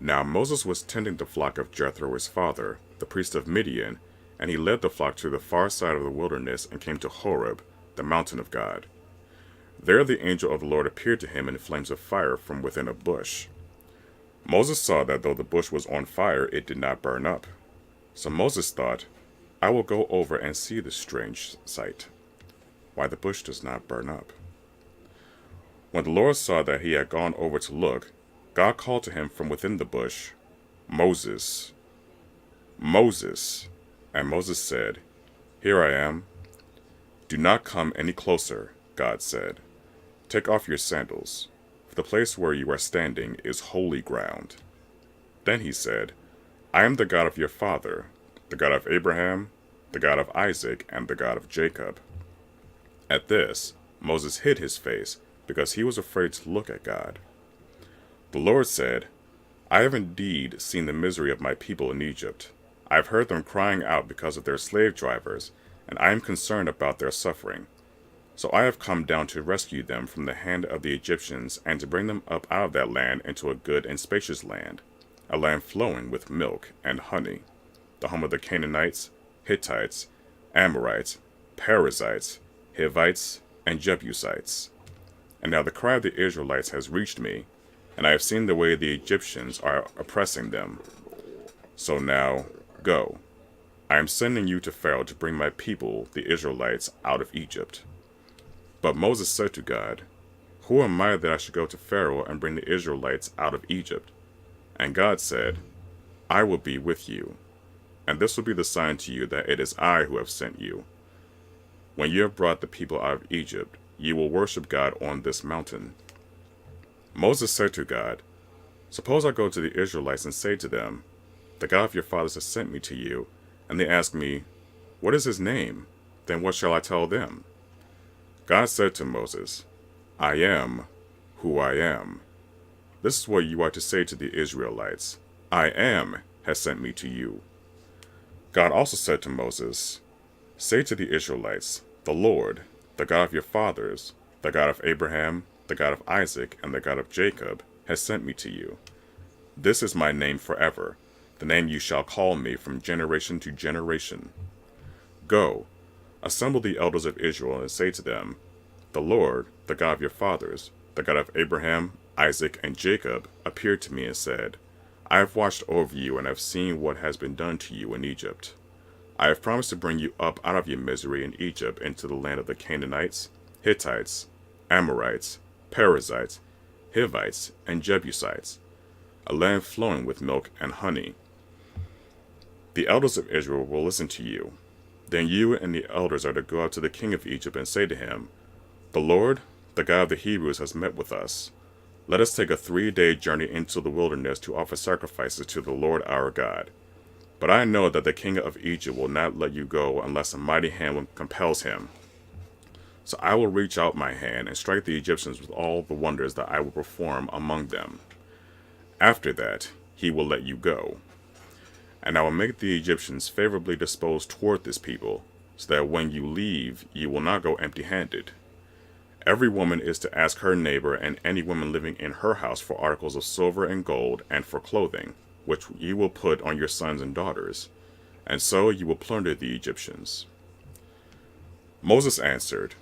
Now Moses was tending the flock of Jethro his father, the priest of Midian, and he led the flock to the far side of the wilderness and came to Horeb, the mountain of God. There the angel of the Lord appeared to him in flames of fire from within a bush. Moses saw that though the bush was on fire, it did not burn up. So Moses thought, I will go over and see this strange sight, why the bush does not burn up. When the Lord saw that he had gone over to look, God called to him from within the bush, Moses, Moses. And Moses said, Here I am. Do not come any closer, God said. Take off your sandals, for the place where you are standing is holy ground. Then he said, I am the God of your father, the God of Abraham, the God of Isaac, and the God of Jacob. At this, Moses hid his face, because he was afraid to look at God. The Lord said, I have indeed seen the misery of my people in Egypt. I have heard them crying out because of their slave drivers, and I am concerned about their suffering. So I have come down to rescue them from the hand of the Egyptians and to bring them up out of that land into a good and spacious land, a land flowing with milk and honey, the home of the Canaanites, Hittites, Amorites, Perizzites, Hivites, and Jebusites. And now the cry of the Israelites has reached me, and I have seen the way the Egyptians are oppressing them. So now, go. I am sending you to Pharaoh to bring my people, the Israelites, out of Egypt. But Moses said to God, Who am I that I should go to Pharaoh and bring the Israelites out of Egypt? And God said, I will be with you, and this will be the sign to you that it is I who have sent you. When you have brought the people out of Egypt, you will worship God on this mountain. Moses said to God, Suppose I go to the Israelites and say to them, The God of your fathers has sent me to you, and they ask me, What is his name? Then what shall I tell them? God said to Moses, I am who I am. This is what you are to say to the Israelites, I am has sent me to you. God also said to Moses, Say to the Israelites, The Lord, the God of your fathers, the God of Abraham, the God of Isaac, and the God of Jacob, has sent me to you. This is my name forever, the name you shall call me from generation to generation. Go, assemble the elders of Israel, and say to them, The Lord, the God of your fathers, the God of Abraham, Isaac, and Jacob, appeared to me and said, I have watched over you and have seen what has been done to you in Egypt. I have promised to bring you up out of your misery in Egypt into the land of the Canaanites, Hittites, Amorites, Perizzites, Hivites, and Jebusites, a land flowing with milk and honey. The elders of Israel will listen to you. Then you and the elders are to go out to the king of Egypt and say to him, The Lord, the God of the Hebrews, has met with us. Let us take a 3-day journey into the wilderness to offer sacrifices to the Lord our God. But I know that the king of Egypt will not let you go unless a mighty hand compels him. So I will reach out my hand and strike the Egyptians with all the wonders that I will perform among them. After that, he will let you go. And I will make the Egyptians favorably disposed toward this people, so that when you leave, you will not go empty-handed. Every woman is to ask her neighbor and any woman living in her house for articles of silver and gold and for clothing, which you will put on your sons and daughters, and so you will plunder the Egyptians. Moses answered,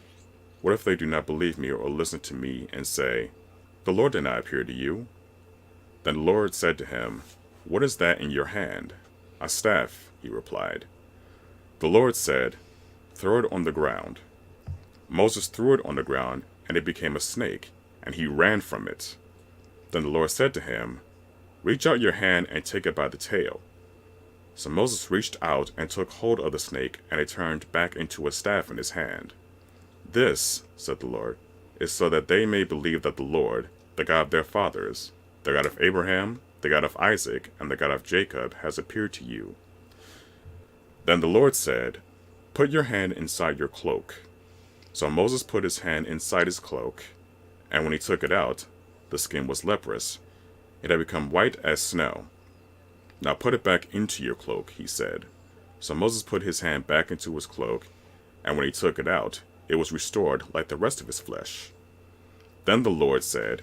What if they do not believe me or listen to me and say, The Lord did not appear to you? Then the Lord said to him, What is that in your hand? A staff, he replied. The Lord said, Throw it on the ground. Moses threw it on the ground, and it became a snake, and he ran from it. Then the Lord said to him, Reach out your hand and take it by the tail. So Moses reached out and took hold of the snake, and it turned back into a staff in his hand. This, said the Lord, is so that they may believe that the Lord, the God of their fathers, the God of Abraham, the God of Isaac, and the God of Jacob, has appeared to you. Then the Lord said, Put your hand inside your cloak. So Moses put his hand inside his cloak, and when he took it out, the skin was leprous. It had become white as snow. Now put it back into your cloak, he said. So Moses put his hand back into his cloak, and when he took it out, it was restored like the rest of his flesh. Then the Lord said,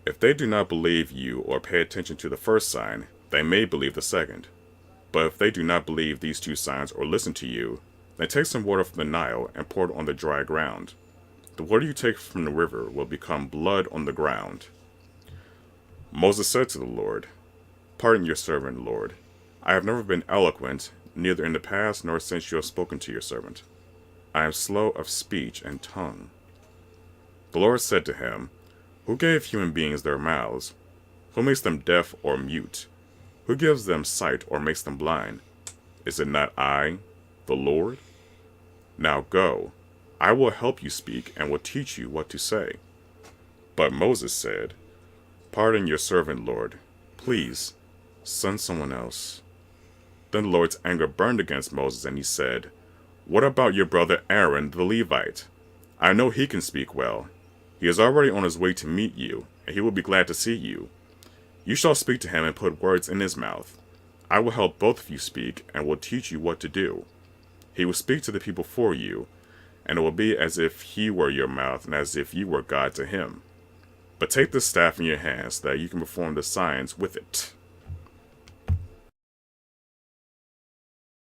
If they do not believe you or pay attention to the first sign, they may believe the second. But if they do not believe these two signs or listen to you, then take some water from the Nile and pour it on the dry ground. The water you take from the river will become blood on the ground." Moses said to the Lord, "Pardon your servant, Lord. I have never been eloquent, neither in the past nor since you have spoken to your servant. I am slow of speech and tongue." The Lord said to him, "Who gave human beings their mouths? Who makes them deaf or mute? Who gives them sight or makes them blind? Is it not I, the Lord? Now go, I will help you speak and will teach you what to say." But Moses said, "Pardon your servant, Lord. Please, send someone else." Then the Lord's anger burned against Moses, and he said, "What about your brother Aaron the Levite? I know he can speak well. He is already on his way to meet you, and he will be glad to see you. You shall speak to him and put words in his mouth. I will help both of you speak, and will teach you what to do. He will speak to the people for you, and it will be as if he were your mouth and as if you were God to him. But take this staff in your hands, so that you can perform the signs with it."